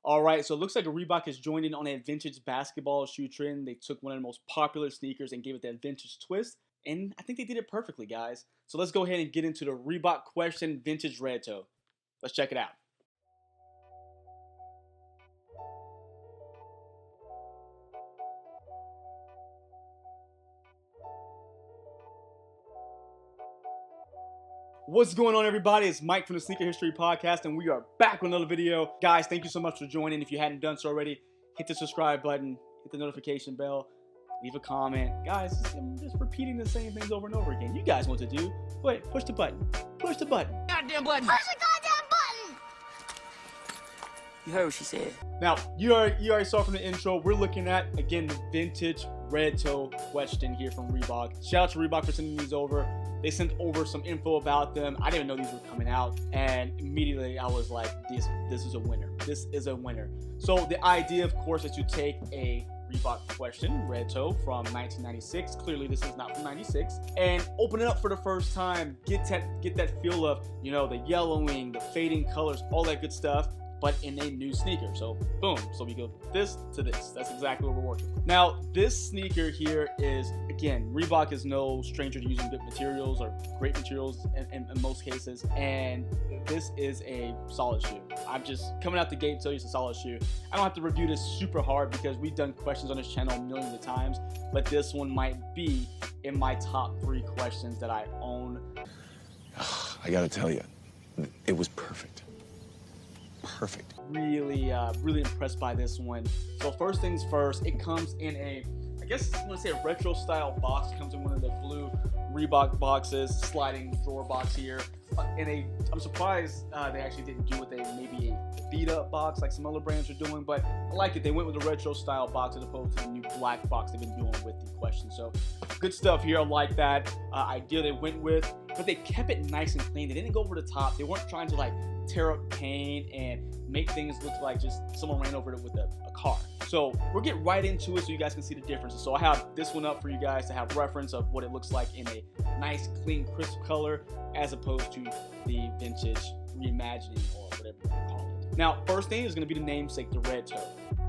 All right, so it looks like Reebok has joined in on a vintage basketball shoe trend. They took one of the most popular sneakers and gave it that vintage twist, and I think they did it perfectly, guys. So let's go ahead and get into the Reebok Question Vintage Red Toe. Let's check it out. What's going on, everybody? It's Mike from the Sneaker History Podcast, and we are back with another video. Guys, thank you so much for joining. If you hadn't done so already, hit the subscribe button, hit the notification bell, leave a comment. Guys, I'm just repeating the same things over and over again. You guys know what to do. Go ahead, push the button. Push the button. Goddamn button. Push the goddamn button! You heard what she said. Now, you already saw from the intro, we're looking at, again, the vintage red toe question here from Reebok. Shout out to Reebok for sending these over. They sent over some info about them. I didn't even know these were coming out, and immediately I was like, this is a winner. This is a winner. So the idea, of course, is to take a Reebok Question red toe from 1996. Clearly, this is not from 96, and open it up for the first time. Get that feel of, you know, the yellowing, the fading colors, all that good stuff, but in a new sneaker. So boom, so we go this to this. That's exactly what we're working with. Now, this sneaker here is, again, Reebok is no stranger to using good materials or great materials in most cases, and this is a solid shoe. I'm just coming out the gate to tell you it's a solid shoe. I don't have to review this super hard because we've done questions on this channel millions of times, but this one might be in my top 3 questions that I own. I gotta tell you, it was perfect. Perfect. Really impressed by this one. So first things first, it comes in a, I guess I want to say a retro style box. It comes in one of the blue Reebok boxes, sliding drawer box here. I'm surprised they actually didn't do maybe a beat up box like some other brands are doing, but I like it. They went with a retro style box as opposed to the new black box they've been doing with the question. So good stuff here. I like that idea they went with, but they kept it nice and clean. They didn't go over the top. They weren't trying to like tear up paint and make things look like just someone ran over it with a car. So we'll get right into it so you guys can see the differences. So I have this one up for you guys to have reference of what it looks like in a nice, clean, crisp color as opposed to the vintage reimagining or whatever you call it. Now, first thing is going to be the namesake, the red toe.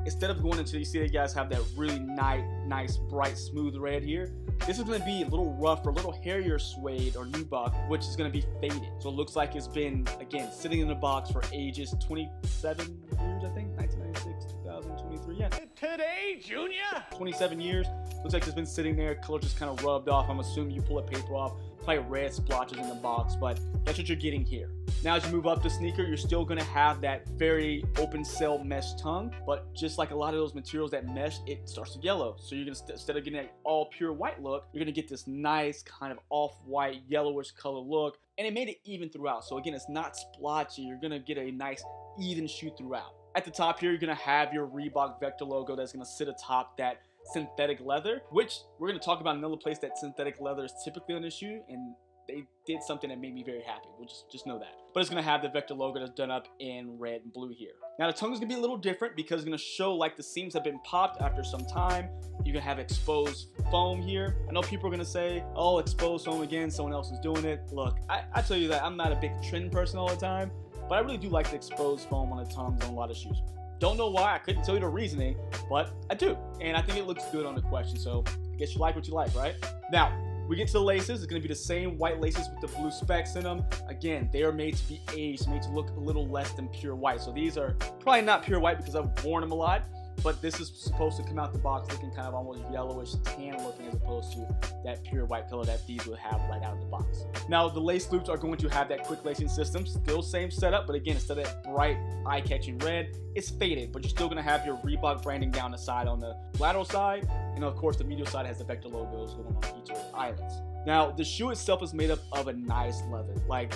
Instead of going into, you see you guys have that really nice, bright, smooth red here. This is going to be a little rougher, a little hairier suede or nubuck, which is going to be faded. So it looks like it's been, again, sitting in the box for ages, 27 years, I think, 1996, 2023, yeah. Today, Junior? 27 years. Looks like it's been sitting there, color just kind of rubbed off. I'm assuming you pull a paper off, probably red splotches in the box, but that's what you're getting here. Now, as you move up the sneaker, you're still going to have that very open cell mesh tongue, but just like a lot of those materials that mesh, it starts to yellow. So you're going to, instead of getting that all pure white look, you're going to get this nice kind of off-white, yellowish color look, and it made it even throughout. So again, it's not splotchy. You're going to get a nice even shoe throughout. At the top here, you're going to have your Reebok Vector logo that's going to sit atop that synthetic leather, which we're going to talk about another place that synthetic leather is typically on the shoe, and they did something that made me very happy. We'll just know that. But it's going to have the Vector logo that's done up in red and blue here. Now, the tongue is going to be a little different because it's going to show like the seams have been popped after some time. You're going to have exposed foam here. I know people are going to say, oh, exposed foam again, someone else is doing it. Look, I tell you that I'm not a big trend person all the time, but I really do like the exposed foam on the tongues on a lot of shoes. Don't know why, I couldn't tell you the reasoning, but I do. And I think it looks good on the question, so I guess you like what you like, right? Now, we get to the laces. It's going to be the same white laces with the blue specks in them. Again, they are made to be aged, made to look a little less than pure white. So these are probably not pure white because I've worn them a lot, but this is supposed to come out the box looking kind of almost yellowish tan looking as opposed to that pure white color that these would have right out of the box. Now, the lace loops are going to have that quick lacing system. Still same setup, but again, instead of that bright eye-catching red, it's faded, but you're still going to have your Reebok branding down the side on the lateral side. And of course, the medial side has the Vector logos going on each of the eyelets. Now, the shoe itself is made up of a nice leather. Like,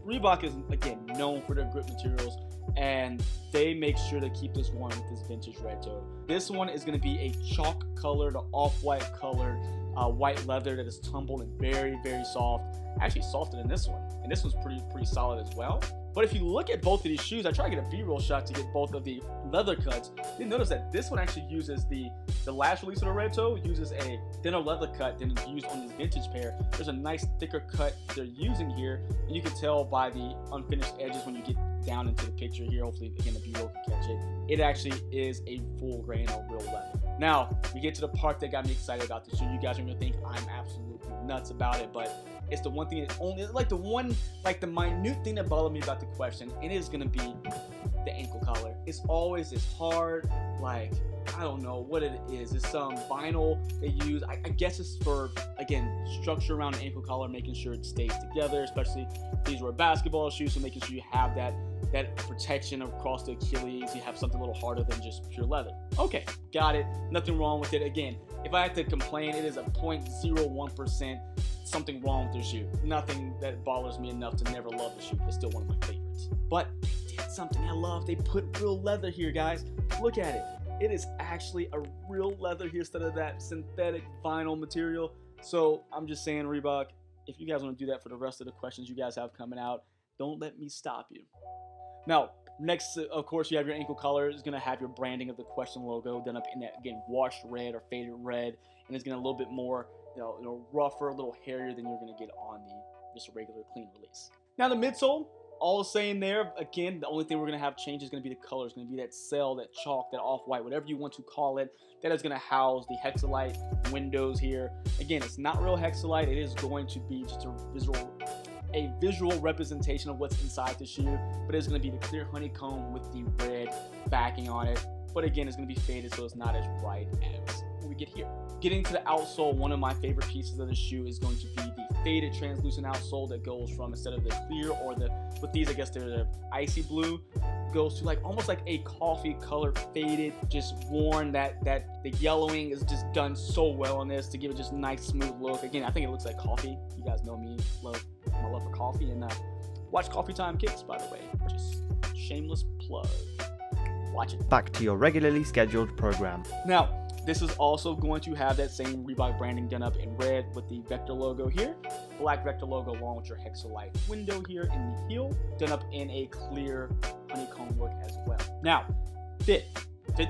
Reebok is, again, known for their grip materials, and they make sure to keep this one with this vintage red toe. This one is going to be a chalk colored, off-white colored white leather that is tumbled and very, very soft. Actually softer than this one, and this one's pretty solid as well. But if you look at both of these shoes, I try to get a B-roll shot to get both of the leather cuts. You notice that this one actually uses the last release of the red toe uses a thinner leather cut than is used on this vintage pair. There's a nice thicker cut they're using here, and you can tell by the unfinished edges when you get down into the picture here. Hopefully, again, the B-roll can catch it. It actually is a full grain of real leather. Now, we get to the part that got me excited about the shoe. You guys are gonna think I'm absolutely nuts about it, but it's the one thing that only, the minute thing that bothered me about the question, and it is gonna be the ankle collar. It's always this hard, like, I don't know what it is. It's some vinyl they use. I guess it's for, again, structure around the ankle collar, making sure it stays together, especially these were basketball shoes, so making sure you have that protection across the Achilles. You have something a little harder than just pure leather. Okay, got it. Nothing wrong with it. Again, if I had to complain, it is a 0.01% something wrong with the shoe. Nothing that bothers me enough to never love the shoe. It's still one of my favorites. But they did something I love. They put real leather here, guys. Look at it. It is actually a real leather here instead of that synthetic vinyl material. So I'm just saying, Reebok, if you guys want to do that for the rest of the questions you guys have coming out, don't let me stop you. Now, next, of course, you have your ankle collar. It's going to have your branding of the question logo done up in that, again, washed red or faded red. And it's going to a little bit more, rougher, a little hairier than you're going to get on just a regular clean release. Now, the midsole, all the same there. Again, the only thing we're going to have change is going to be the color. It's going to be that cell, that chalk, that off-white, whatever you want to call it. That is going to house the hexalite windows here. Again, it's not real hexalite. It is going to be just a visual representation of what's inside the shoe, but it's going to be the clear honeycomb with the red backing on it. But again, it's going to be faded, so it's not as bright as what we get here. Getting to the outsole, one of my favorite pieces of the shoe is going to be the faded translucent outsole that goes from, instead of the clear or with these, I guess they're the icy blue, goes to almost like a coffee color faded, just worn. That the yellowing is just done so well on this to give it just a nice smooth look. Again, I think it looks like coffee. You guys know me, my love for coffee, and watch Coffee Time Kicks, by the way. Just shameless plug. Watch it. Back to your regularly scheduled program. Now, this is also going to have that same Reebok branding done up in red with the Vector logo here. Black Vector logo along with your hexalite window here in the heel, done up in a clear honeycomb look as well. Now, fits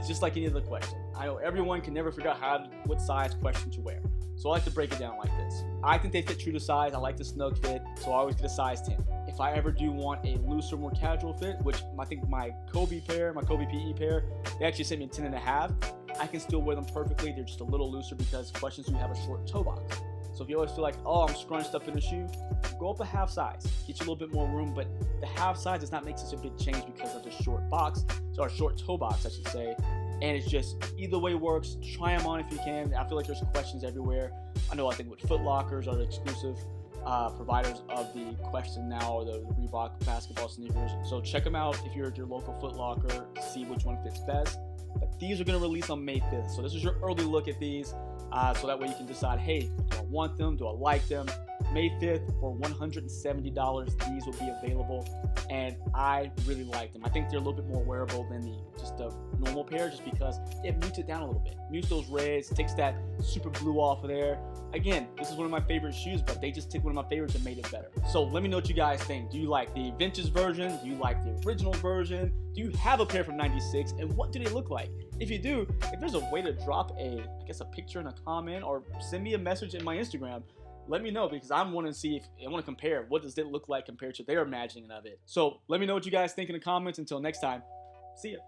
just like any other question. I know everyone can never figure out what size question to wear. So I like to break it down like this. I think they fit true to size. I like the snug fit, so I always get a size 10. If I ever do want a looser, more casual fit, which I think my Kobe PE pair, they actually sent me a 10.5. I can still wear them perfectly. They're just a little looser because questions do have a short toe box. So if you always feel like, oh, I'm scrunched up in a shoe, go up a half size. Get you a little bit more room, but the half size does not make such a big change because of the short toe box, I should say. And it's just, either way works. Try them on if you can. I feel like there's questions everywhere. I think with Footlockers are the exclusive providers of the Question now, or the Reebok basketball sneakers. So check them out if you're at your local Footlocker, see which one fits best. But these are going to release on May 5th. So this is your early look at these. So that way you can decide, hey, do I want them? Do I like them? May 5th for $170, these will be available, and I really like them. I think they're a little bit more wearable than just the normal pair, just because it mutes it down a little bit. Mutes those reds, takes that super blue off of there. Again, this is one of my favorite shoes, but they just took one of my favorites and made it better. So let me know what you guys think. Do you like the vintage version? Do you like the original version? Do you have a pair from '96, and what do they look like? If you do, if there's a way to drop a picture in a comment, or send me a message in my Instagram, let me know, because I want to compare what does it look like compared to their imagining of it. So let me know what you guys think in the comments. Until next time, see ya.